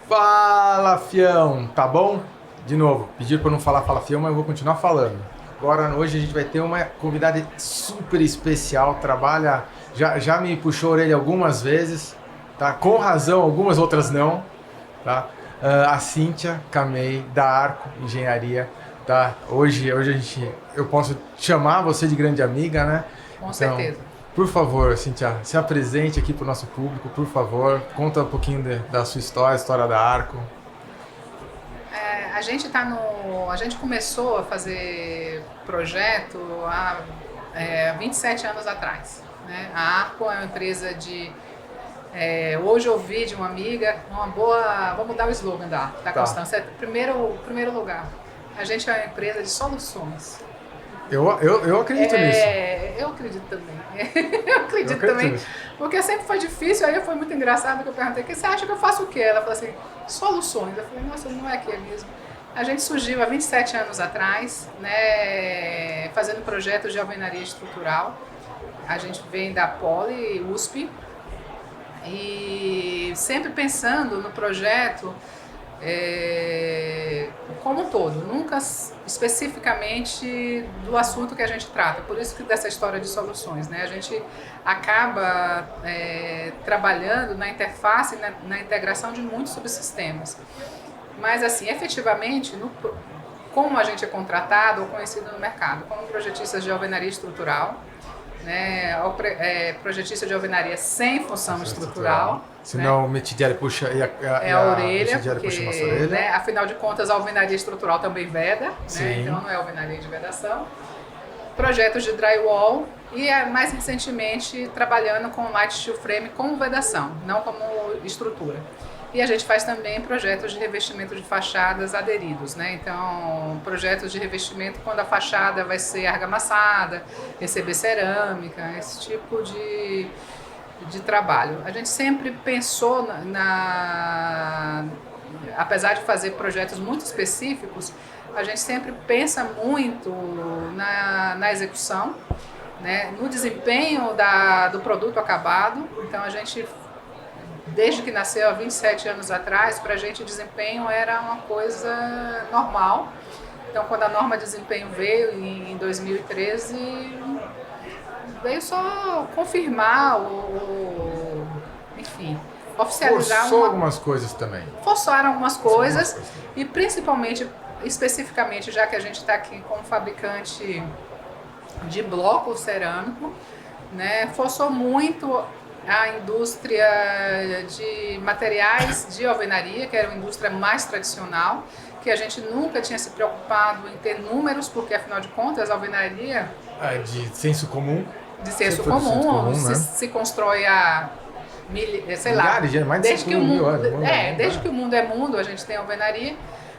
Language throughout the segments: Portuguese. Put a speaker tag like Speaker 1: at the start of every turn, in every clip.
Speaker 1: Fala, fião, tá bom? De novo, pediram para não falar fala, fião, mas eu vou continuar falando. Agora, hoje a gente vai ter uma convidada super especial, trabalha, já me puxou a orelha algumas vezes, tá? Com razão, algumas outras não, tá? A Cíntia Camei, da Arco Engenharia, tá? Hoje eu posso chamar você de grande amiga, né?
Speaker 2: Com
Speaker 1: Então,
Speaker 2: certeza.
Speaker 1: por favor, Cíntia, se apresente aqui para o nosso público, por favor. Conta um pouquinho da sua história, a história da Arco.
Speaker 2: A gente começou a fazer projeto há 27 anos atrás. Né? A Arco é uma empresa de. Hoje eu ouvi de uma amiga uma boa. Vamos mudar o slogan da
Speaker 1: Tá.
Speaker 2: Constância. Primeiro lugar, a gente é uma empresa de soluções.
Speaker 1: Eu acredito nisso.
Speaker 2: Eu acredito também. Eu
Speaker 1: Eu
Speaker 2: acredito
Speaker 1: acredito
Speaker 2: também.
Speaker 1: nisso.
Speaker 2: Porque sempre foi difícil, aí foi muito engraçado que eu perguntei, que você acha que eu faço o quê? Ela falou assim, soluções. Eu falei, nossa, não é aqui mesmo. A gente surgiu há 27 anos atrás, né, fazendo projetos de alvenaria estrutural. A gente vem da Poli, USP, e sempre pensando no projeto como um todo, nunca especificamente do assunto que a gente trata. Por isso que dessa história de soluções, né? A gente acaba trabalhando na interface, na integração de muitos subsistemas. Mas assim, efetivamente, como a gente é contratado ou conhecido no mercado, como projetistas de alvenaria estrutural, né, projetista de alvenaria sem função estrutural, né?
Speaker 1: Senão o metidiário puxa
Speaker 2: É a orelha,
Speaker 1: metidiário puxa a nossa
Speaker 2: porque,
Speaker 1: orelha.
Speaker 2: né, afinal de contas, a alvenaria estrutural também veda, né?
Speaker 1: Sim.
Speaker 2: Então não é alvenaria de vedação. Projetos de drywall e, mais recentemente, trabalhando com light steel frame como vedação, não como estrutura. E a gente faz também projetos de revestimento de fachadas aderidos, né? Então, projetos de revestimento quando a fachada vai ser argamassada, receber cerâmica, esse tipo de trabalho. A gente sempre pensou apesar de fazer projetos muito específicos, a gente sempre pensa muito na execução, né, no desempenho do produto acabado. Então a gente, desde que nasceu há 27 anos atrás, para a gente o desempenho era uma coisa normal. Então quando a norma de desempenho veio em 2013, veio só confirmar enfim, oficializar
Speaker 1: Forçou algumas coisas também.
Speaker 2: forçaram algumas
Speaker 1: Forçou algumas
Speaker 2: coisas
Speaker 1: coisas.
Speaker 2: e principalmente, especificamente, já que a gente está aqui como fabricante de bloco cerâmico, né, forçou muito a indústria de materiais de alvenaria, que era uma indústria mais tradicional, que a gente nunca tinha se preocupado em ter números, porque afinal de contas a alvenaria
Speaker 1: De senso comum.
Speaker 2: de senso
Speaker 1: Sempre foi do senso
Speaker 2: comum,
Speaker 1: comum, né?
Speaker 2: se constrói há sei lá,
Speaker 1: Milhares de anos, mais de
Speaker 2: desde
Speaker 1: 5
Speaker 2: que o
Speaker 1: mil
Speaker 2: mundo,
Speaker 1: anos.
Speaker 2: desde que o mundo é mundo, a gente tem alvenaria,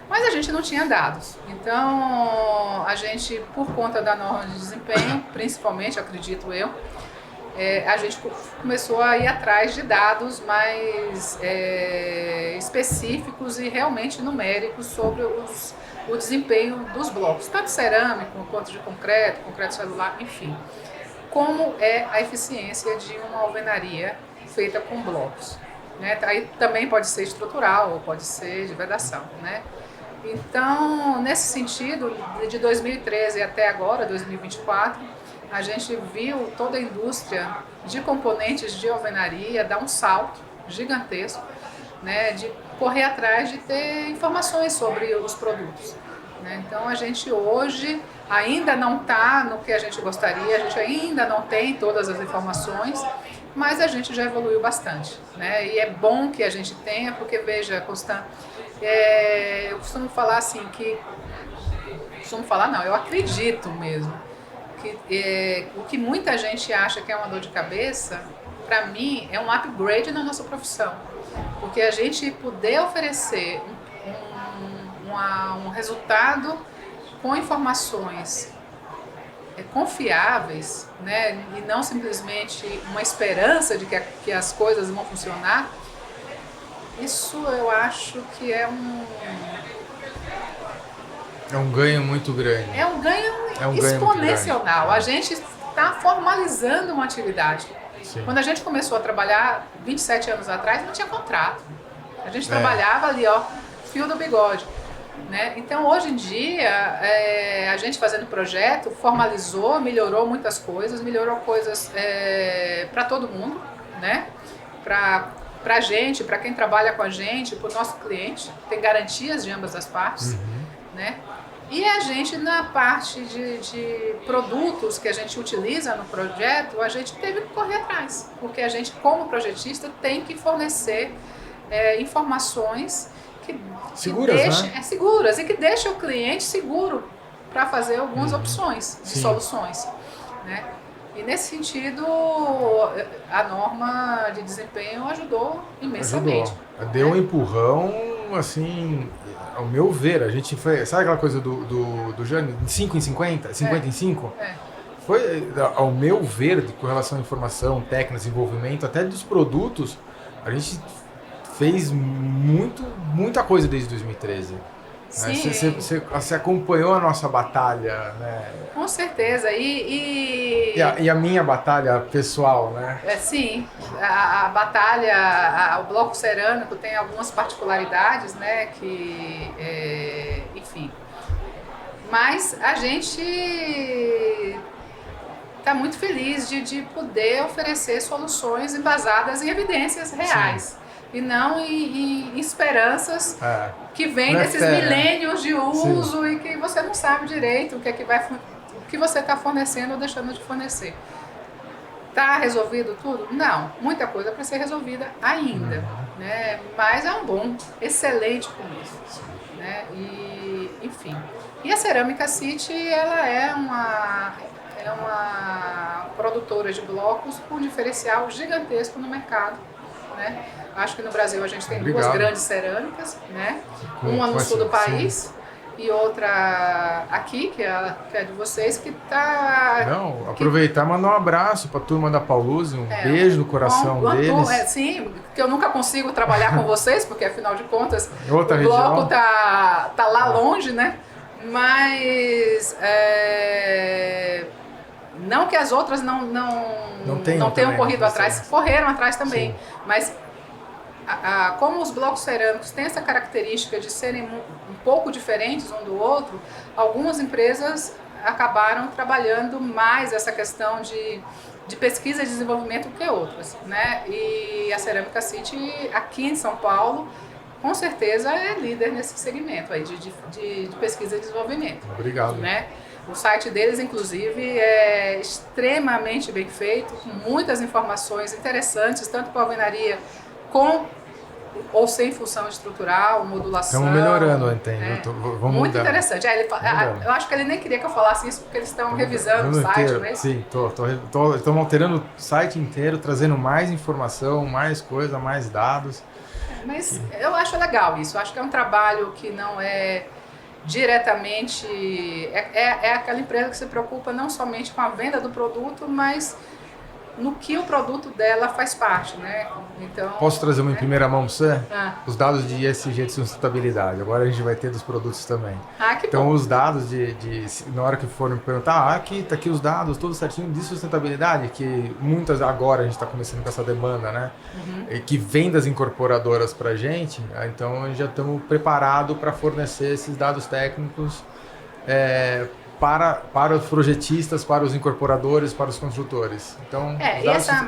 Speaker 2: mas a gente não tinha dados. Então, a gente, por conta da norma de desempenho, principalmente, acredito eu, a gente começou a ir atrás de dados mais específicos e realmente numéricos sobre o desempenho dos blocos, tanto cerâmico quanto de concreto, concreto celular, enfim. Como é a eficiência de uma alvenaria feita com blocos. Né? Aí também pode ser estrutural ou pode ser de vedação. Né? Então, nesse sentido, de 2013 até agora, 2024, a gente viu toda a indústria de componentes de alvenaria dar um salto gigantesco, né, de correr atrás de ter informações sobre os produtos. Né? Então a gente hoje ainda não está no que a gente gostaria, a gente ainda não tem todas as informações, mas a gente já evoluiu bastante. Né? E é bom que a gente tenha, porque veja, Constant, eu costumo falar assim que. Costumo falar não, eu acredito mesmo que o que muita gente acha que é uma dor de cabeça, para mim é um upgrade na nossa profissão. Porque a gente poder oferecer um resultado com informações confiáveis, né, e não simplesmente uma esperança de que as coisas vão funcionar, isso eu acho que
Speaker 1: É um ganho muito grande.
Speaker 2: é um ganho
Speaker 1: É um ganho muito
Speaker 2: exponencial.
Speaker 1: grande.
Speaker 2: A gente está formalizando uma atividade.
Speaker 1: Sim.
Speaker 2: Quando a gente começou a trabalhar 27 anos atrás, não tinha contrato. A gente trabalhava ali, ó, fio do bigode. Né? Então, hoje em dia, a gente fazendo projeto, formalizou, melhorou muitas coisas, melhorou coisas para todo mundo, né? Para a gente, para quem trabalha com a gente, para o nosso cliente, tem garantias de ambas as partes, né? E a gente, na parte de produtos que a gente utiliza no projeto, a gente teve que correr atrás, porque a gente, como projetista, tem que fornecer informações
Speaker 1: seguras, né?
Speaker 2: Seguras e que deixa o cliente seguro para fazer algumas opções de soluções, né? E nesse sentido, a norma de desempenho ajudou imensamente.
Speaker 1: Deu um empurrão, assim, ao meu ver, a gente foi, sabe aquela coisa do Jânio, de 5 em 50, 50 em 5? Foi, ao meu ver, com relação à informação, técnica, desenvolvimento, até dos produtos, a gente fez muita coisa desde 2013.
Speaker 2: Sim.
Speaker 1: Você acompanhou a nossa batalha, né?
Speaker 2: Com certeza.
Speaker 1: E a minha batalha pessoal, né?
Speaker 2: Sim, a batalha, o bloco cerâmico tem algumas particularidades, né? Que, enfim. Mas a gente está muito feliz de poder oferecer soluções embasadas em evidências reais. Sim. E não em esperanças que vêm desses milênios de uso e que você não sabe direito o que você está fornecendo ou deixando de fornecer. Está resolvido tudo? Não. Muita coisa para ser resolvida ainda. Né? Mas é um excelente começo. Né? E, enfim. E a Cerâmica City, ela é uma produtora de blocos com um diferencial gigantesco no mercado. Né? Acho que no Brasil a gente tem duas grandes cerâmicas, né? Uma no sul do país e outra aqui, que é de vocês, que está...
Speaker 1: Não, aproveitar e mandar um abraço para a turma da Pauluse, um beijo no coração deles.
Speaker 2: Sim, que eu nunca consigo trabalhar com vocês, porque afinal de contas o bloco
Speaker 1: região.
Speaker 2: tá lá longe, né? Mas... não que as outras não tenham corrido atrás, correram atrás também, mas como os blocos cerâmicos têm essa característica de serem um pouco diferentes um do outro, algumas empresas acabaram trabalhando mais essa questão de pesquisa e desenvolvimento que outras, né? E a Cerâmica City, aqui em São Paulo, com certeza é líder nesse segmento aí de pesquisa e desenvolvimento.
Speaker 1: Obrigado.
Speaker 2: Né? O site deles, inclusive, é extremamente bem feito, com muitas informações interessantes, tanto para a alvenaria com ou sem função estrutural, modulação.
Speaker 1: Estamos melhorando, eu entendo.
Speaker 2: Né?
Speaker 1: Vamos
Speaker 2: muito
Speaker 1: mudar.
Speaker 2: Interessante. Eu acho que ele nem queria que eu falasse isso, porque eles estão revisando o site, não é isso?
Speaker 1: Sim, estamos alterando o site inteiro, trazendo mais informação, mais coisa, mais dados.
Speaker 2: Mas eu acho legal isso. Eu acho que é um trabalho que não é diretamente... É aquela empresa que se preocupa não somente com a venda do produto, mas no que o produto dela faz parte, né? Então,
Speaker 1: posso trazer uma em primeira mão para você? Os dados de ESG de sustentabilidade. Agora a gente vai ter dos produtos também.
Speaker 2: Que
Speaker 1: então,
Speaker 2: bom.
Speaker 1: Os dados na hora que forem perguntar, aqui tá aqui os dados, todos certinho de sustentabilidade, que muitas agora a gente está começando com essa demanda, né? E que vem das incorporadoras para a gente, então já estamos preparados para fornecer esses dados técnicos para os projetistas, para os incorporadores, para os construtores. Então,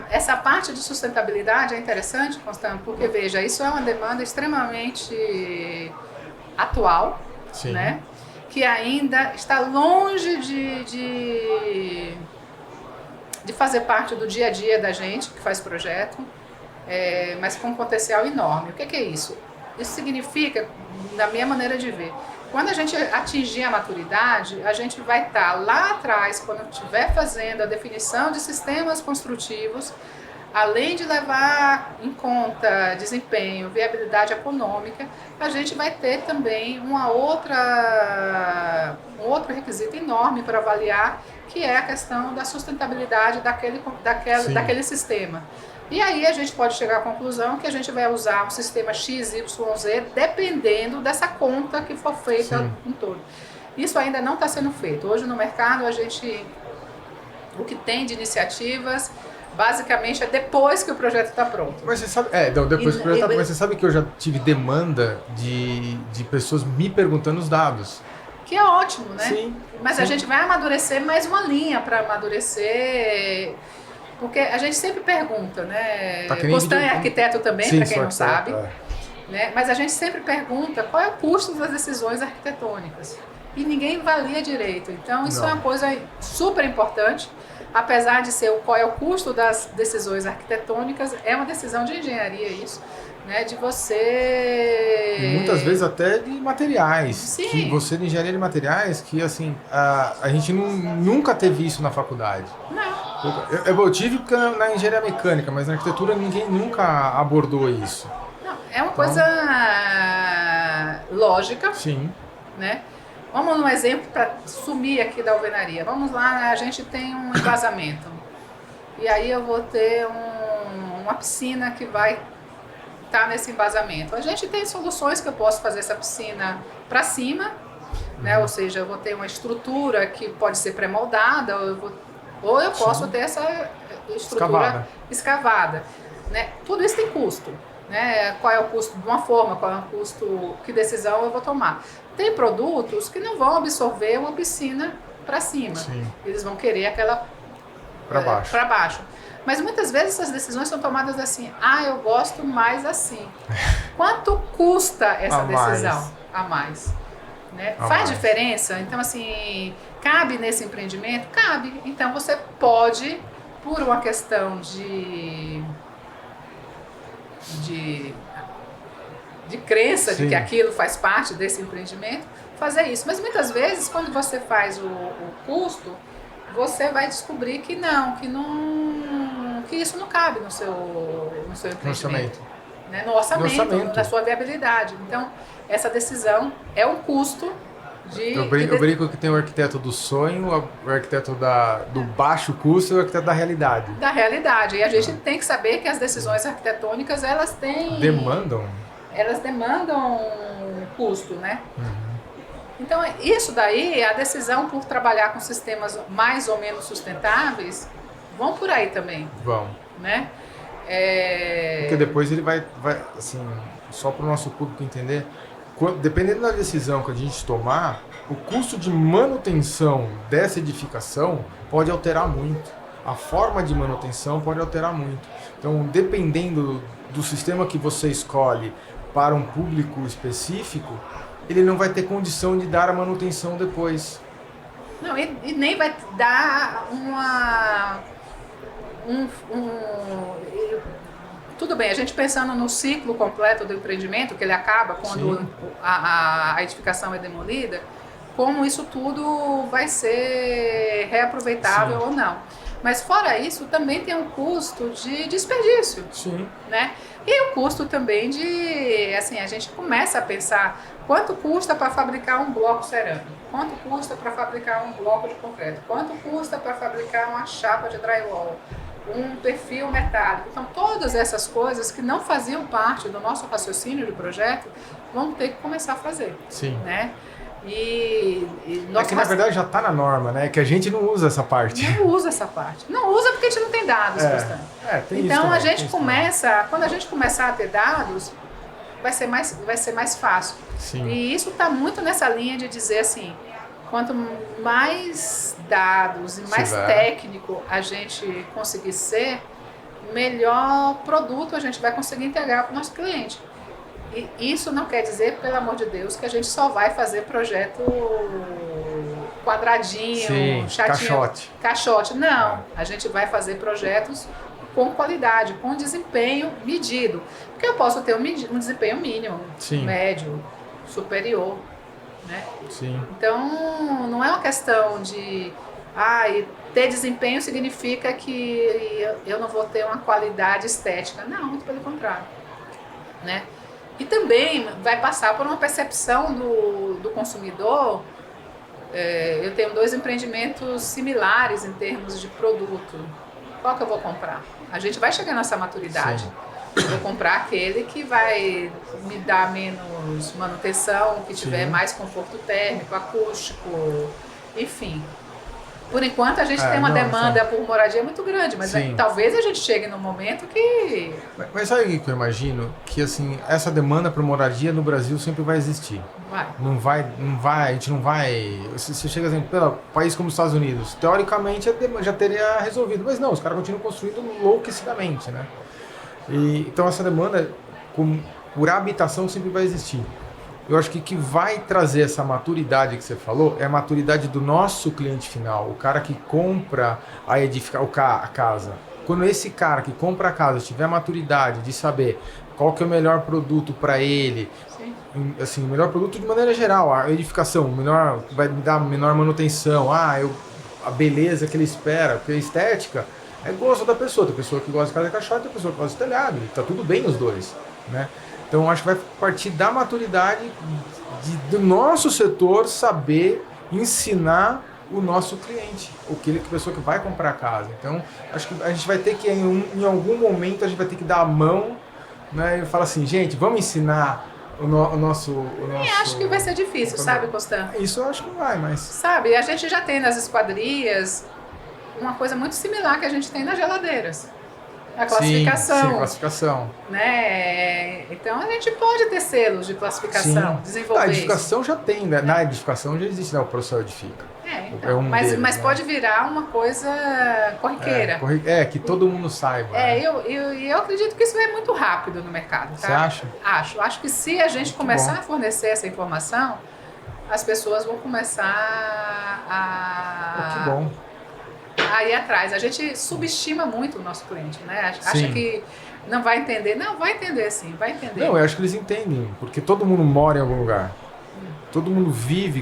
Speaker 2: essa parte de sustentabilidade é interessante, Constância, porque, veja, isso é uma demanda extremamente atual,
Speaker 1: sim,
Speaker 2: né? Que ainda está longe de fazer parte do dia a dia da gente, que faz projeto, mas com um potencial enorme. O que é isso? Isso significa, da minha maneira de ver, quando a gente atingir a maturidade, a gente vai estar lá atrás, quando estiver fazendo a definição de sistemas construtivos, além de levar em conta desempenho, viabilidade econômica, a gente vai ter também um outro requisito enorme para avaliar, que é a questão da sustentabilidade daquele sistema. E aí a gente pode chegar à conclusão que a gente vai usar um sistema XYZ dependendo dessa conta que for feita em todo. Isso ainda não está sendo feito. Hoje no mercado o que tem de iniciativas basicamente é depois que o projeto está pronto.
Speaker 1: Mas você sabe, então, depois que o projeto tá, mas você sabe que eu já tive demanda de pessoas me perguntando os dados.
Speaker 2: Que é ótimo, né?
Speaker 1: Sim.
Speaker 2: Mas
Speaker 1: sim.
Speaker 2: a gente vai amadurecer mais uma linha para amadurecer, porque a gente sempre pergunta, né?
Speaker 1: Tá que nem
Speaker 2: Costan é
Speaker 1: vídeo-
Speaker 2: arquiteto também,
Speaker 1: Sim,
Speaker 2: para quem
Speaker 1: sou
Speaker 2: não
Speaker 1: arquiteto,
Speaker 2: sabe, né? Mas a gente sempre pergunta qual é o custo das decisões arquitetônicas. E ninguém avalia direito. Então, isso
Speaker 1: Não.
Speaker 2: é uma coisa super importante. Apesar de ser qual é o custo das decisões arquitetônicas, é uma decisão de engenharia isso, né? De você...
Speaker 1: E muitas vezes até de materiais.
Speaker 2: Sim.
Speaker 1: Que você de engenharia de materiais, que assim, a gente nunca teve isso na faculdade.
Speaker 2: Não.
Speaker 1: Eu tive na engenharia mecânica, mas na arquitetura ninguém nunca abordou isso.
Speaker 2: Não, é uma coisa lógica,
Speaker 1: Sim.
Speaker 2: né? Vamos num exemplo para sumir aqui da alvenaria. Vamos lá, a gente tem um embasamento. E aí eu vou ter uma piscina que vai estar nesse embasamento. A gente tem soluções que eu posso fazer essa piscina para cima, né? Ou seja, eu vou ter uma estrutura que pode ser pré-moldada, ou eu posso ter essa estrutura escavada, né? Tudo isso tem custo. Né? Qual é o custo de uma forma, qual é o custo, que decisão eu vou tomar. Tem produtos que não vão absorver uma piscina para cima.
Speaker 1: Sim.
Speaker 2: Eles vão querer aquela para baixo. Mas muitas vezes essas decisões são tomadas assim, eu gosto mais assim. Quanto custa essa decisão a mais? Né? Faz diferença? Então, assim, cabe nesse empreendimento? Cabe. Então, você pode, por uma questão de crença de que aquilo faz parte desse empreendimento, fazer isso. Mas muitas vezes, quando você faz o custo, você vai descobrir que isso não cabe no seu empreendimento. No orçamento, na sua viabilidade. Então, essa decisão é um custo de...
Speaker 1: Eu brinco que tem o arquiteto do sonho, o arquiteto do baixo custo e o arquiteto da realidade.
Speaker 2: Da realidade. E a gente tem que saber que as decisões arquitetônicas, elas demandam custo, né?
Speaker 1: Uhum.
Speaker 2: Então, isso daí, a decisão por trabalhar com sistemas mais ou menos sustentáveis, vão por aí também.
Speaker 1: Vão.
Speaker 2: Né?
Speaker 1: Porque depois ele vai assim, só para o nosso público entender, dependendo da decisão que a gente tomar, o custo de manutenção dessa edificação pode alterar muito. A forma de manutenção pode alterar muito. Então, dependendo do sistema que você escolhe para um público específico, ele não vai ter condição de dar a manutenção depois.
Speaker 2: Não, e nem vai dar tudo bem, a gente pensando no ciclo completo do empreendimento, que ele acaba quando a edificação é demolida, como isso tudo vai ser reaproveitável ou não. Mas fora isso, também tem um custo de desperdício.
Speaker 1: Sim.
Speaker 2: Né? E o custo também de, assim, a gente começa a pensar quanto custa para fabricar um bloco cerâmico, quanto custa para fabricar um bloco de concreto, quanto custa para fabricar uma chapa de drywall, um perfil metálico. Então, todas essas coisas que não faziam parte do nosso raciocínio de projeto, vão ter que começar a fazer.
Speaker 1: Sim.
Speaker 2: Né?
Speaker 1: É que na verdade já está na norma, né? Que a gente não usa essa parte.
Speaker 2: Não usa essa parte. Não usa porque a gente não tem dados,
Speaker 1: tem
Speaker 2: então
Speaker 1: isso
Speaker 2: a gente começa, quando a gente começar a ter dados, vai ser mais fácil.
Speaker 1: Sim.
Speaker 2: E isso está muito nessa linha de dizer assim, quanto mais dados e mais técnico a gente conseguir ser, melhor produto a gente vai conseguir entregar para o nosso cliente. E isso não quer dizer, pelo amor de Deus, que a gente só vai fazer projeto quadradinho, chatinho, caixote. Não, a gente vai fazer projetos com qualidade, com desempenho medido. Porque eu posso ter um desempenho mínimo, médio, superior. Né?
Speaker 1: Sim.
Speaker 2: Então, não é uma questão de... ter desempenho significa que eu não vou ter uma qualidade estética. Não, muito pelo contrário. Né? E também vai passar por uma percepção do consumidor. Eu tenho 2 empreendimentos similares em termos de produto. Qual que eu vou comprar? A gente vai chegar nessa maturidade. Eu vou comprar aquele que vai me dar menos manutenção, que tiver mais conforto térmico, acústico, enfim. Por enquanto a gente tem uma demanda por moradia muito grande, mas talvez a gente chegue num momento que...
Speaker 1: Mas sabe o que eu imagino? Que assim, essa demanda por moradia no Brasil sempre vai existir. A gente não vai... Se chega assim, pelo país como os Estados Unidos, teoricamente já teria resolvido, mas não, os caras continuam construindo louquecidamente, né? Então essa demanda por habitação sempre vai existir. Eu acho que vai trazer essa maturidade que você falou é a maturidade do nosso cliente final, o cara que compra a casa. Quando esse cara que compra a casa tiver a maturidade de saber qual que é o melhor produto para ele, assim, o melhor produto de maneira geral, a edificação, vai me dar menor manutenção, a beleza que ele espera, porque a estética é gosto da pessoa. Tem pessoa que gosta de casa de caixote, tem pessoa que gosta de telhado, tá tudo bem os dois, né? Então, acho que vai partir da maturidade do nosso setor saber ensinar o nosso cliente, a pessoa que vai comprar a casa. Então, acho que a gente vai ter que, em algum momento, a gente vai ter que dar a mão, né, e falar assim, gente, vamos ensinar o nosso...
Speaker 2: acho que vai ser difícil, sabe, Costan?
Speaker 1: Isso eu acho que vai, mas...
Speaker 2: Sabe, a gente já tem nas esquadrias uma coisa muito similar que a gente tem nas geladeiras. A classificação.
Speaker 1: Sim, classificação.
Speaker 2: Né? Então a gente pode ter selos de classificação, desenvolver.
Speaker 1: A edificação já tem, né? Na edificação já existe, né? O professor edifica.
Speaker 2: Então, mas pode virar uma coisa corriqueira.
Speaker 1: Que todo mundo saiba.
Speaker 2: Eu acredito que isso é muito rápido no mercado. Tá?
Speaker 1: Você acha?
Speaker 2: Acho que se a gente começar a fornecer essa informação, as pessoas vão começar
Speaker 1: Que bom.
Speaker 2: a ir atrás. A gente subestima muito o nosso cliente, né? Acha que não vai entender. Não, vai entender sim, vai entender.
Speaker 1: Não, eu acho que eles entendem, porque todo mundo mora em algum lugar. Todo mundo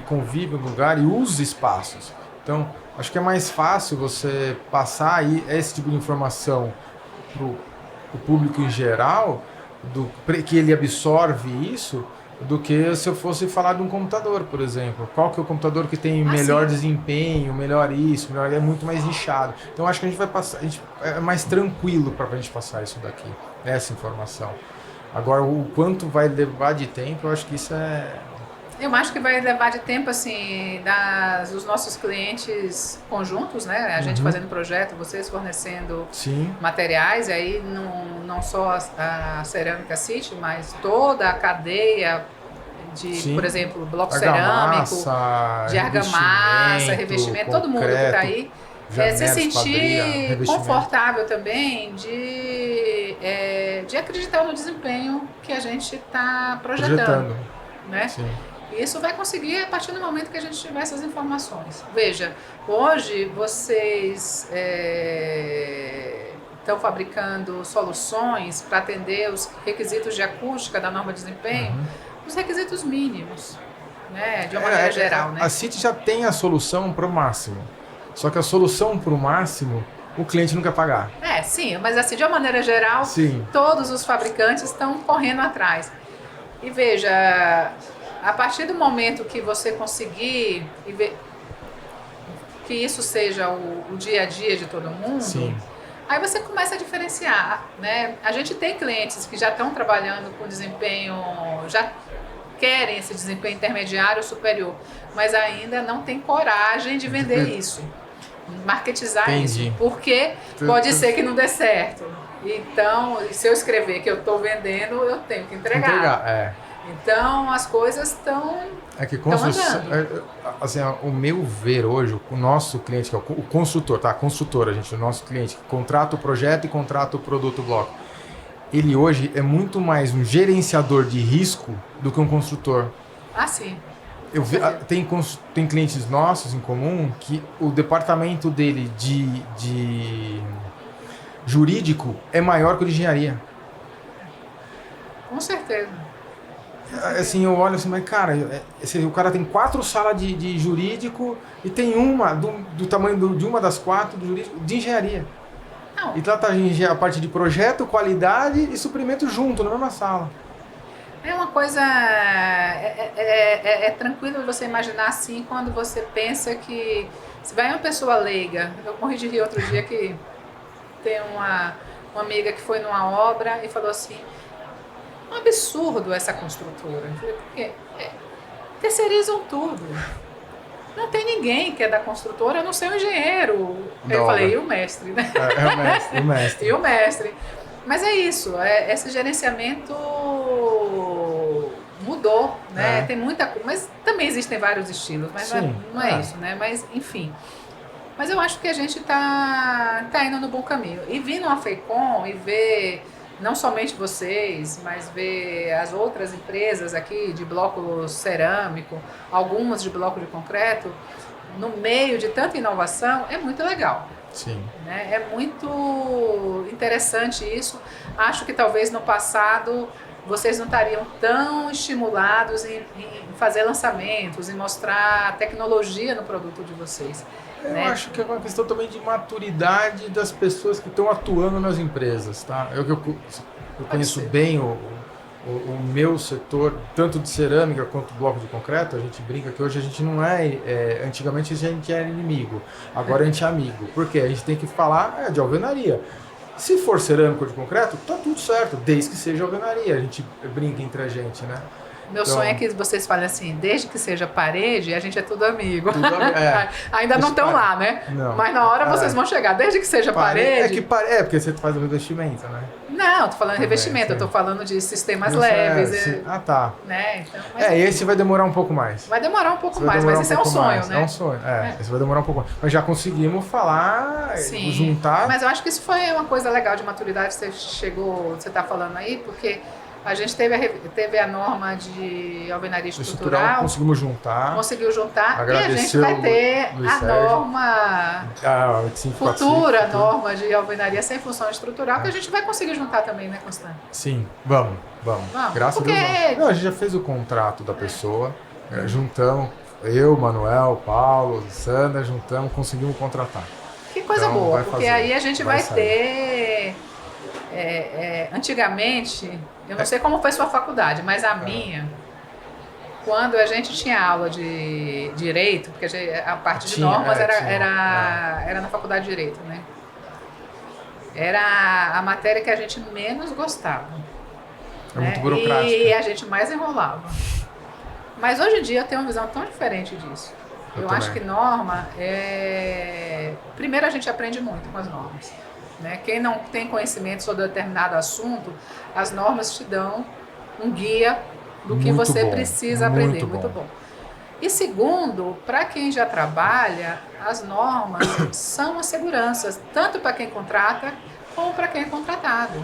Speaker 1: convive em algum lugar e usa espaços. Então, acho que é mais fácil você passar aí esse tipo de informação para o público em geral, que ele absorve isso, do que se eu fosse falar de um computador, por exemplo. Qual que é o computador que tem melhor desempenho, melhor isso, é muito mais nichado. Então acho que a gente vai passar, é mais tranquilo para a gente passar isso daqui, essa informação. Agora, o quanto vai levar de tempo, eu acho que isso é...
Speaker 2: Eu acho que vai levar de tempo, assim, dos nossos clientes conjuntos, né? A gente fazendo projeto, vocês fornecendo materiais, e aí não só a Cerâmica City, mas toda a cadeia de, por exemplo, bloco cerâmico, de argamassa, revestimento, todo mundo que está aí. Se sentir confortável também de acreditar no desempenho que a gente está projetando. Né?
Speaker 1: Sim.
Speaker 2: Isso vai conseguir a partir do momento que a gente tiver essas informações. Veja, hoje vocês estão fabricando soluções para atender os requisitos de acústica da norma de desempenho, os requisitos mínimos, né, de uma maneira geral. Né?
Speaker 1: A CIT já tem a solução para o máximo, só que a solução para o máximo o cliente não quer pagar.
Speaker 2: Sim, mas assim, de uma maneira geral, todos os fabricantes estão correndo atrás. E veja, a partir do momento que você conseguir que isso seja o dia a dia de todo mundo, aí você começa a diferenciar, né? A gente tem clientes que já estão trabalhando com desempenho, já querem esse desempenho intermediário ou superior, mas ainda não tem coragem de vender isso, marketizar isso, porque pode ser que não dê certo. Então, se eu escrever que eu estou vendendo, eu tenho que entregar. Então, as coisas estão andando.
Speaker 1: Assim, o meu ver hoje, o nosso cliente, que é o consultor, Consultor, o nosso cliente, que contrata o projeto e contrata o produto bloco. Ele hoje é muito mais um gerenciador de risco do que um construtor.
Speaker 2: Sim.
Speaker 1: Tem clientes nossos em comum que o departamento dele de jurídico é maior que o de engenharia.
Speaker 2: Com certeza.
Speaker 1: Assim, eu olho assim, mas cara, o cara tem 4 salas de jurídico e tem uma do tamanho de uma das 4 de jurídico de engenharia.
Speaker 2: Não.
Speaker 1: E lá tá a parte de projeto, qualidade e suprimento junto, na mesma sala.
Speaker 2: É uma coisa... É tranquilo você imaginar assim quando você pensa que... Se vai uma pessoa leiga... Eu morri de rir outro dia que tem uma amiga que foi numa obra e falou assim... Um absurdo essa construtora. Porque terceirizam tudo. Não tem ninguém que é da construtora, a não ser o engenheiro.
Speaker 1: Da
Speaker 2: Eu
Speaker 1: obra.
Speaker 2: falei, e o mestre, né?
Speaker 1: É o mestre, o mestre.
Speaker 2: E o mestre. Mas é isso, esse gerenciamento mudou, né? Tem muita coisa, mas também existem vários estilos, mas
Speaker 1: Sim,
Speaker 2: não é isso, né? Mas, enfim. Mas eu acho que a gente tá indo no bom caminho. E vir numa FEICOM e ver não somente vocês, mas ver as outras empresas aqui de bloco cerâmico, algumas de bloco de concreto, no meio de tanta inovação, é muito legal.
Speaker 1: Sim.
Speaker 2: Né? É muito interessante isso. Acho que talvez no passado vocês não estariam tão estimulados em fazer lançamentos, em mostrar tecnologia no produto de vocês.
Speaker 1: Eu
Speaker 2: Né?
Speaker 1: acho que é uma questão também de maturidade das pessoas que estão atuando nas empresas, tá? Eu conheço bem o meu setor, tanto de cerâmica quanto bloco de concreto. A gente brinca que hoje a gente não antigamente a gente era inimigo, agora a gente é amigo. Por quê? A gente tem que falar de alvenaria. Se for cerâmica ou de concreto, tá tudo certo, desde que seja alvenaria. A gente brinca entre a gente, né?
Speaker 2: Meu sonho é que vocês falem assim, desde que seja parede, a gente é tudo amigo. Ainda não estão lá, né?
Speaker 1: Não.
Speaker 2: Mas na hora vocês vão chegar, desde que seja parede.
Speaker 1: Porque você faz o revestimento, né?
Speaker 2: Não, tô falando de revestimento, eu tô falando de sistemas leves.
Speaker 1: Tá.
Speaker 2: Né? Então,
Speaker 1: esse vai demorar um pouco mais.
Speaker 2: Vai demorar um pouco mais, mas isso é um sonho, né?
Speaker 1: É um sonho, esse vai demorar um pouco mais. Mas já conseguimos falar,
Speaker 2: sim,
Speaker 1: juntar.
Speaker 2: Mas eu acho que isso foi uma coisa legal de maturidade que você tá falando aí, porque a gente teve a norma de alvenaria estrutural.
Speaker 1: Conseguimos juntar.
Speaker 2: Conseguiu juntar. E a gente vai ter a norma futura, norma de alvenaria sem função estrutural, que a gente vai conseguir juntar também, né, Constante?
Speaker 1: Sim, vamos. Graças a Deus. Não, a gente já fez o contrato da pessoa, juntamos, eu, Manuel, Paulo, Sandra, juntamos, conseguimos contratar.
Speaker 2: Que coisa boa, porque aí a gente vai ter... antigamente, eu não sei como foi sua faculdade, mas a minha, quando a gente tinha aula de direito, porque a parte de normas era na faculdade de direito, né? Era a matéria que a gente menos gostava.
Speaker 1: Muito burocrática.
Speaker 2: E a gente mais enrolava. Mas hoje em dia eu tenho uma visão tão diferente disso. Eu acho que norma primeiro a gente aprende muito com as normas. Né? Quem não tem conhecimento sobre determinado assunto, as normas te dão um guia do que você precisa aprender. Muito bom. E segundo, para quem já trabalha, as normas são as seguranças, tanto para quem contrata como para quem é contratado.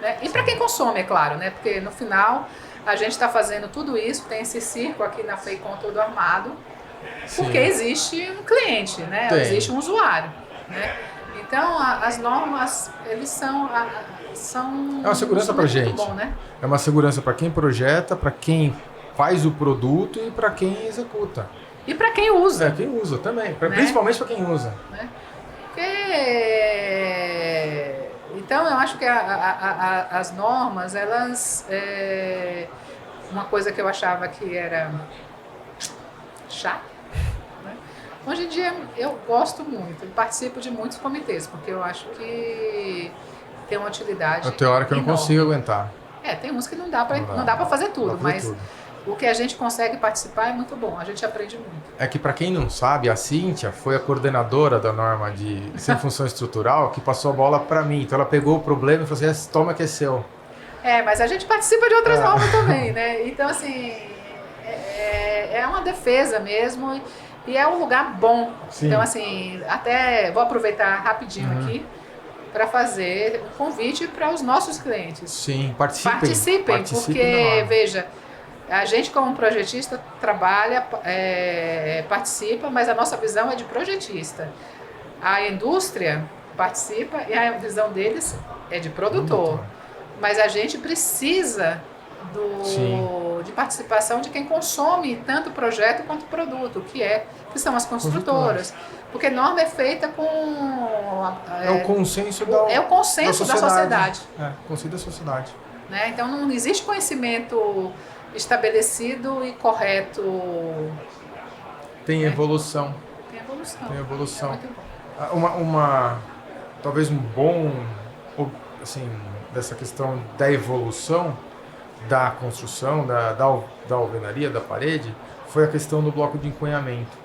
Speaker 2: Né? E para quem consome, é claro, né? Porque no final a gente está fazendo tudo isso, tem esse circo aqui na FEICOM todo armado, porque existe um cliente, né? Existe um usuário. Né? Então, as normas, eles são
Speaker 1: é uma segurança para a gente.
Speaker 2: Bom, né?
Speaker 1: É uma segurança para quem projeta, para quem faz o produto e para quem executa.
Speaker 2: E para quem usa.
Speaker 1: Quem usa também. Né? Principalmente para quem usa.
Speaker 2: Né? Então, eu acho que as normas, elas... uma coisa que eu achava que era chata. Hoje em dia eu gosto muito, participo de muitos comitês, porque eu acho que tem uma utilidade.
Speaker 1: Tem hora que eu não consigo aguentar.
Speaker 2: Tem uns que não dá para fazer tudo, mas o que a gente consegue participar é muito bom, a gente aprende muito. É
Speaker 1: que para quem não sabe, a Cíntia foi a coordenadora da norma de sem função estrutural que passou a bola para mim. Então ela pegou o problema e falou assim, toma que é seu.
Speaker 2: Mas a gente participa de outras normas também, né? Então assim, é uma defesa mesmo. E é um lugar bom. Sim. Então, assim, até vou aproveitar rapidinho aqui para fazer um convite para os nossos clientes.
Speaker 1: Sim, participem
Speaker 2: porque, veja, a gente como projetista trabalha, participa, mas a nossa visão é de projetista. A indústria participa e a visão deles é de produtor. Mas a gente precisa de participação de quem consome tanto o projeto quanto o produto, que são as construtoras. Porque norma é feita com...
Speaker 1: o consenso
Speaker 2: da sociedade.
Speaker 1: O consenso da sociedade.
Speaker 2: Né? Então não existe conhecimento estabelecido e correto.
Speaker 1: Tem evolução.
Speaker 2: Tem evolução. É muito
Speaker 1: bom. Talvez um bom, assim, dessa questão da evolução da construção, da alvenaria, da parede, foi a questão do bloco de encunhamento.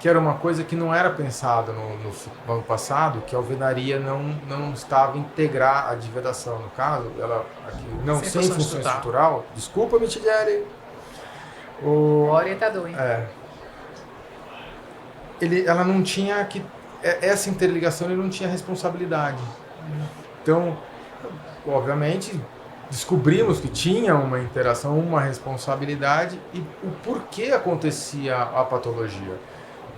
Speaker 1: que era uma coisa que não era pensada no ano passado, que a alvenaria não estava integrar a de vedação. No caso, ela aqui, não, sem função estrutural. Desculpa, Michele.
Speaker 2: O orientador, hein?
Speaker 1: Ela não tinha que... Essa interligação ele não tinha responsabilidade. Então, obviamente, descobrimos que tinha uma interação, uma responsabilidade e o porquê acontecia a patologia.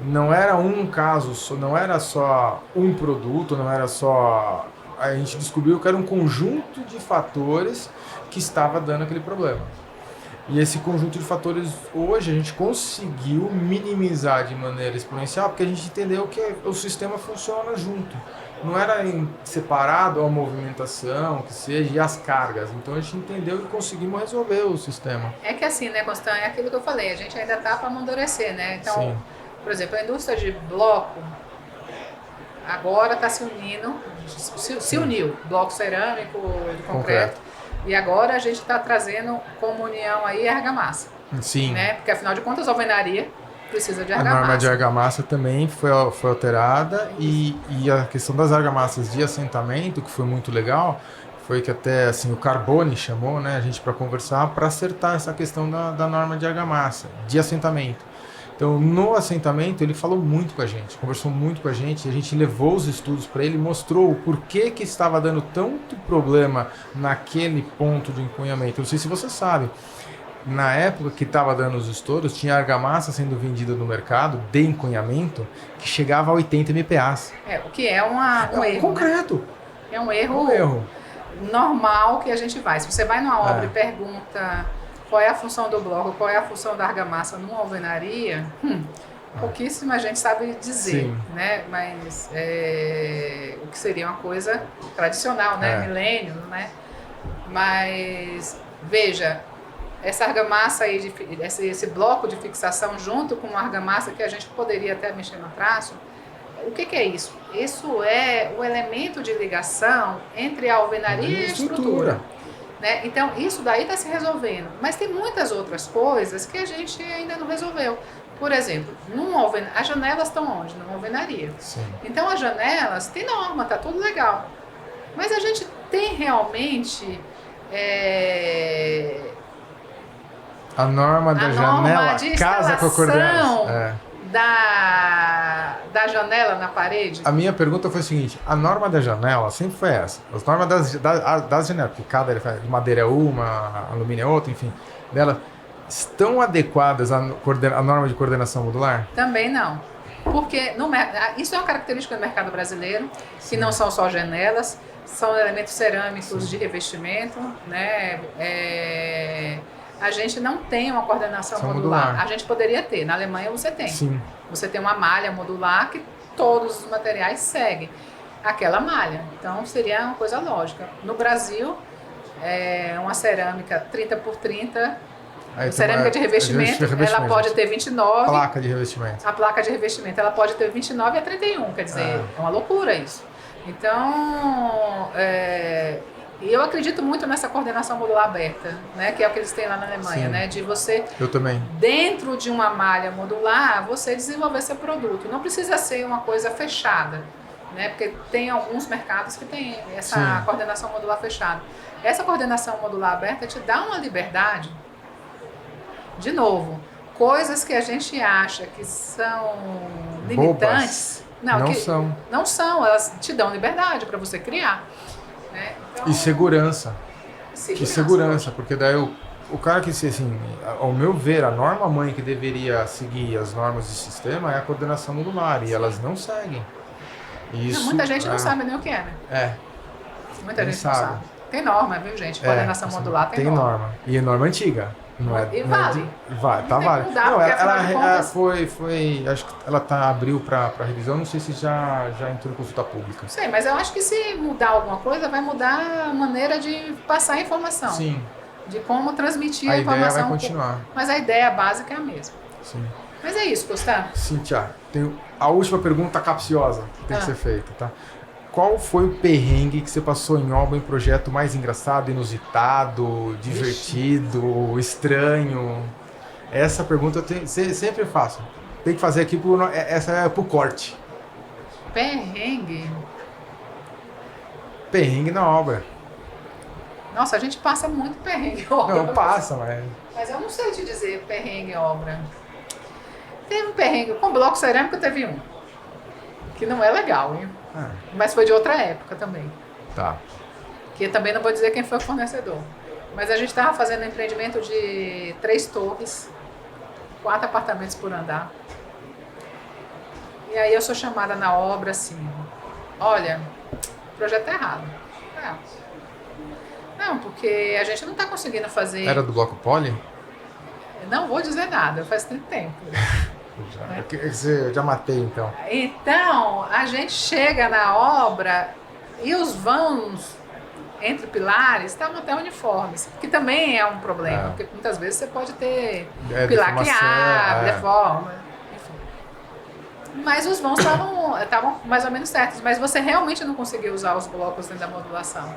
Speaker 1: Não era um caso, não era só um produto, não era só... A gente descobriu que era um conjunto de fatores que estava dando aquele problema. E esse conjunto de fatores, hoje, a gente conseguiu minimizar de maneira exponencial, porque a gente entendeu que o sistema funciona junto. Não era separado a movimentação, que seja, e as cargas. Então a gente entendeu e conseguimos resolver o sistema.
Speaker 2: É que assim, né, Constant, é aquilo que eu falei, a gente ainda está para amadurecer, né? Então, sim. Por exemplo, a indústria de bloco agora está se unindo, se uniu, bloco cerâmico, de concreto. E agora a gente está trazendo como união aí a argamassa.
Speaker 1: Sim.
Speaker 2: Né? Porque afinal de contas a alvenaria precisa de argamassa.
Speaker 1: A norma de argamassa também foi alterada e a questão das argamassas de assentamento, que foi muito legal, foi que até assim, o Carbone chamou, né, a gente para conversar, para acertar essa questão da norma de argamassa, de assentamento. Então, no assentamento, ele falou muito com a gente, conversou muito com a gente levou os estudos para ele, mostrou o porquê que estava dando tanto problema naquele ponto de encunhamento. Não sei se você sabe, na época que estava dando os estouros, tinha argamassa sendo vendida no mercado de encunhamento que chegava a 80 MPa.
Speaker 2: O que é um erro,
Speaker 1: concreto.
Speaker 2: Né? É um erro normal que a gente vai. Se você vai numa obra e pergunta... Qual é a função do bloco, qual é a função da argamassa numa alvenaria? Pouquíssima gente sabe dizer, né? Mas o que seria uma coisa tradicional, né? Milênio, né? Mas, veja, essa argamassa aí, esse bloco de fixação junto com uma argamassa que a gente poderia até mexer no traço, o que é isso? Isso é o elemento de ligação entre a alvenaria e a estrutura. Né? Então, isso daí está se resolvendo. Mas tem muitas outras coisas que a gente ainda não resolveu. Por exemplo, as janelas estão onde? Numa alvenaria.
Speaker 1: Sim.
Speaker 2: Então, as janelas, tem norma, está tudo legal. Mas a gente tem realmente...
Speaker 1: A norma da janela casa com a coordenação
Speaker 2: da janela na parede?
Speaker 1: A minha pergunta foi a seguinte, a norma da janela sempre foi essa, as normas das janelas, porque cada de madeira é uma, alumínio é outra, enfim, delas estão adequadas à norma de coordenação modular?
Speaker 2: Também não, porque isso é uma característica do mercado brasileiro, que não são só janelas, são elementos cerâmicos de revestimento, né? A gente não tem uma coordenação modular. A gente poderia ter. Na Alemanha você tem.
Speaker 1: Sim.
Speaker 2: Você tem uma malha modular que todos os materiais seguem aquela malha. Então seria uma coisa lógica. No Brasil, uma cerâmica 30 por 30, cerâmica de revestimento, ela pode ter 29.
Speaker 1: Placa de revestimento.
Speaker 2: A placa de revestimento, ela pode ter 29 a 31. Quer dizer, é uma loucura isso. Então, e eu acredito muito nessa coordenação modular aberta, né, que é o que eles têm lá na Alemanha, né, de você,
Speaker 1: eu também,
Speaker 2: dentro de uma malha modular, você desenvolver seu produto. Não precisa ser uma coisa fechada, né, porque tem alguns mercados que tem essa coordenação modular fechada. Essa coordenação modular aberta te dá uma liberdade, de novo, coisas que a gente acha que são limitantes, não são, elas te dão liberdade para você criar. Né? Então,
Speaker 1: e segurança. Porque daí o cara que, assim, ao meu ver, a norma mãe que deveria seguir as normas de sistema é a coordenação modular, e elas não seguem. Isso,
Speaker 2: muita gente não sabe nem o que é, né? Muita gente não sabe. Tem norma, viu, gente? Coordenação modular tem norma.
Speaker 1: E é norma antiga. Não é,
Speaker 2: e vale.
Speaker 1: Tá vale.
Speaker 2: Não,
Speaker 1: ela foi, acho que ela abriu para revisão, não sei se já entrou em consulta pública.
Speaker 2: Sei, mas eu acho que se mudar alguma coisa, vai mudar a maneira de passar a informação.
Speaker 1: Sim.
Speaker 2: De como transmitir a
Speaker 1: informação.
Speaker 2: A ideia
Speaker 1: vai continuar.
Speaker 2: Mas a ideia básica é a mesma.
Speaker 1: Sim.
Speaker 2: Mas é isso, Gustavo.
Speaker 1: Cíntia, tem a última pergunta capciosa que tem que ser feita, tá? Qual foi o perrengue que você passou em obra, em projeto mais engraçado, inusitado, divertido, estranho? Essa pergunta eu sempre faço. Tem que fazer aqui, essa é pro corte.
Speaker 2: Perrengue.
Speaker 1: Perrengue na obra.
Speaker 2: Nossa, a gente passa muito perrengue em obra.
Speaker 1: Não, passa, mas...
Speaker 2: Mas eu não sei te dizer perrengue em obra. Teve um perrengue, com bloco cerâmico teve um. Que não é legal, hein? Mas foi de outra época também.
Speaker 1: Tá.
Speaker 2: Que eu também não vou dizer quem foi o fornecedor. Mas a gente estava fazendo um empreendimento de 3 torres, 4 apartamentos por andar. E aí eu sou chamada na obra assim, olha, o projeto é errado. Não, porque a gente não está conseguindo fazer...
Speaker 1: Era do bloco poli?
Speaker 2: Não vou dizer nada, faz tanto tempo.
Speaker 1: Eu já matei, então.
Speaker 2: Então, a gente chega na obra e os vãos entre pilares estavam até uniformes, que também é um problema, porque muitas vezes você pode ter pilar que abre, deforma, enfim. Mas os vãos estavam mais ou menos certos, mas você realmente não conseguia usar os blocos dentro da modulação.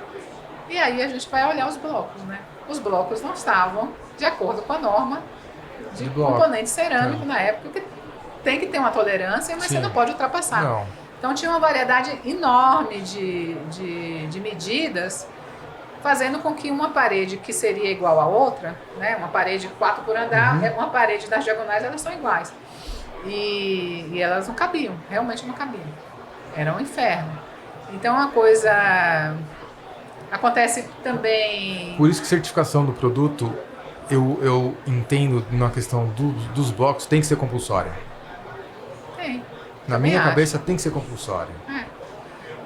Speaker 2: E aí a gente vai olhar os blocos, né? Os blocos não estavam de acordo com a norma de componente cerâmico na época, que tem que ter uma tolerância, mas você não pode ultrapassar.
Speaker 1: Não.
Speaker 2: Então tinha uma variedade enorme de medidas, fazendo com que uma parede que seria igual à outra, né? Uma parede 4 por andar, uma parede das diagonais, elas são iguais. E elas não cabiam, realmente não cabiam. Era um inferno. Então a coisa... Acontece também...
Speaker 1: Por isso que certificação do produto, eu entendo na questão dos blocos, tem que ser compulsória.
Speaker 2: Tem.
Speaker 1: Na minha cabeça tem que ser compulsória.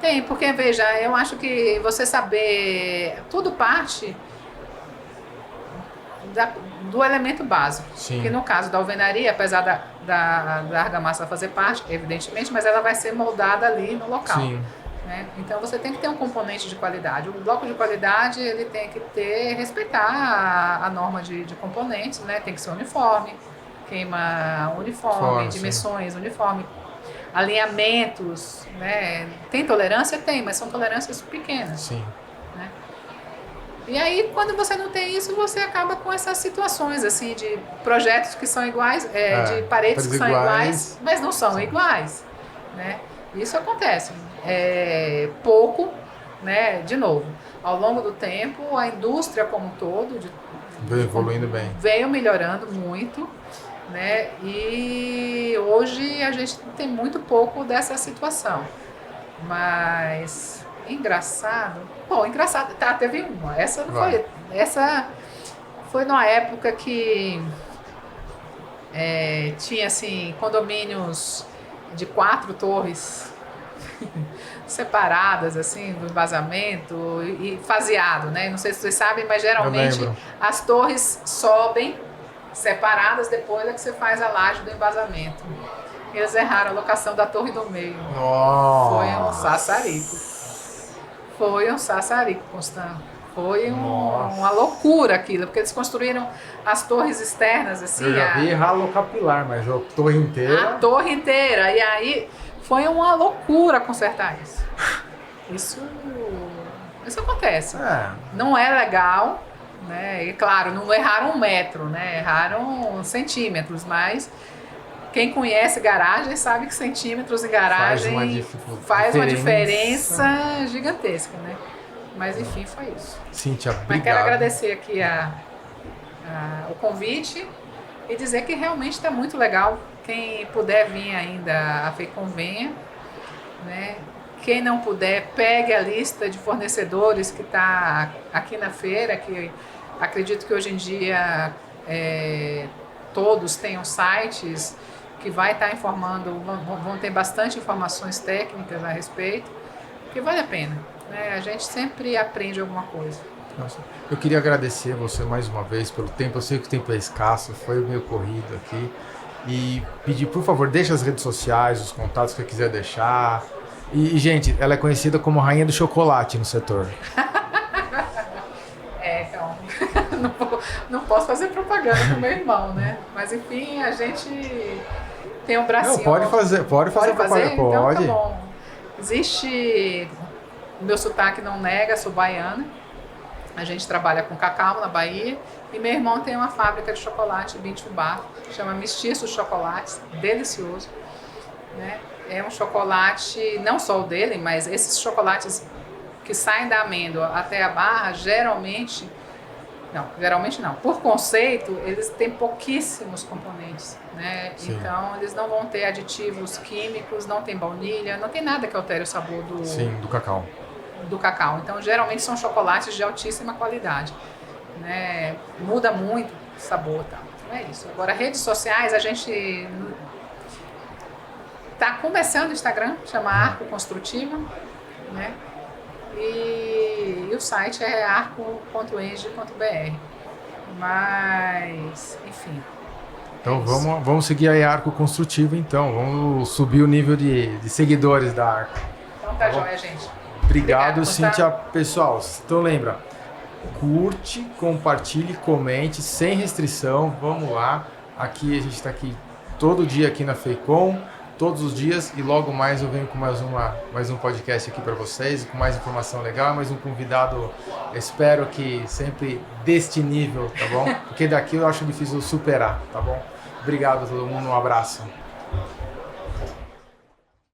Speaker 2: Tem, porque veja, eu acho que você saber... Tudo parte do elemento básico.
Speaker 1: Sim.
Speaker 2: Que no caso da alvenaria, apesar da argamassa fazer parte, evidentemente, mas ela vai ser moldada ali no local.
Speaker 1: Sim.
Speaker 2: Né? Então você tem que ter um componente de qualidade. O bloco de qualidade ele tem que respeitar a norma de componentes, né? Tem que ser uniforme, queima uniforme, dimensões uniforme, alinhamentos, né? Tem tolerância? Tem, mas são tolerâncias pequenas.
Speaker 1: Sim.
Speaker 2: Né? E aí quando você não tem isso, você acaba com essas situações assim de projetos que são iguais, de paredes que são iguais, mas não são iguais, né? Isso acontece. Pouco, né? De novo, ao longo do tempo, a indústria como um todo
Speaker 1: veio evoluindo bem.
Speaker 2: Veio melhorando muito, né? E hoje a gente tem muito pouco dessa situação. Mas engraçado, tá, teve uma. Essa não foi. Essa foi numa época que tinha assim condomínios de 4 torres separadas assim do embasamento e faseado, né? Não sei se vocês sabem, mas geralmente as torres sobem separadas depois é que você faz a laje do embasamento. Eles erraram a locação da torre do meio.
Speaker 1: Nossa.
Speaker 2: Foi um sassarico. Foi um sassarico, Constantino. Foi uma loucura aquilo, porque eles construíram as torres externas assim.
Speaker 1: Eu já vi ralo capilar, mas a torre inteira.
Speaker 2: A torre inteira. E aí foi uma loucura consertar isso. Isso acontece. Não é legal, né? E claro, não erraram 1 metro, né? Erraram centímetros, mas quem conhece garagem sabe que centímetros em garagem faz uma diferença gigantesca, né? Mas enfim, foi isso.
Speaker 1: Cíntia, obrigado.
Speaker 2: Mas quero agradecer aqui o convite e dizer que realmente está muito legal. Quem puder vir ainda a FECOM venha, né? Quem não puder, pegue a lista de fornecedores que está aqui na feira, que acredito que hoje em dia todos tenham sites que vai estar informando, vão ter bastante informações técnicas a respeito, que vale a pena. Né? A gente sempre aprende alguma coisa.
Speaker 1: Nossa, eu queria agradecer você mais uma vez pelo tempo. Eu sei que o tempo é escasso, foi meio corrido aqui. E pedir, por favor, deixe as redes sociais, os contatos que você quiser deixar. E, gente, ela é conhecida como rainha do chocolate no setor.
Speaker 2: Então, não posso fazer propaganda pro meu irmão, né? Mas enfim, a gente tem um bracinho.
Speaker 1: Não, pode fazer propaganda,
Speaker 2: então,
Speaker 1: pode.
Speaker 2: Tá bom. Existe, o meu sotaque não nega, sou baiana. A gente trabalha com cacau na Bahia e meu irmão tem uma fábrica de chocolate Bitubá, chama Mestiço Chocolates, delicioso, né? É um chocolate, não só o dele, mas esses chocolates que saem da amêndoa até a barra, geralmente não, por conceito, eles têm pouquíssimos componentes, né?
Speaker 1: Sim.
Speaker 2: Então, eles não vão ter aditivos químicos, não tem baunilha, não tem nada que altere o sabor
Speaker 1: do cacau.
Speaker 2: Do cacau. Então, geralmente são chocolates de altíssima qualidade, né? Muda muito o sabor, tá? Então é isso. Agora, redes sociais, a gente tá começando o Instagram, chama Arco Construtiva, né? E o site é arco.eng.br. Mas, enfim.
Speaker 1: Então vamos seguir a Arco Construtiva, então. Vamos subir o nível de seguidores da Arco.
Speaker 2: Então tá joia, gente.
Speaker 1: Obrigado, Cíntia. Pessoal, então lembra, curte, compartilhe, comente, sem restrição. Vamos lá. Aqui a gente está aqui todo dia aqui na FEICOM, todos os dias, e logo mais eu venho com mais um podcast aqui para vocês, com mais informação legal, mais um convidado, espero que sempre deste nível, tá bom? Porque daqui eu acho difícil superar, tá bom? Obrigado a todo mundo, um abraço.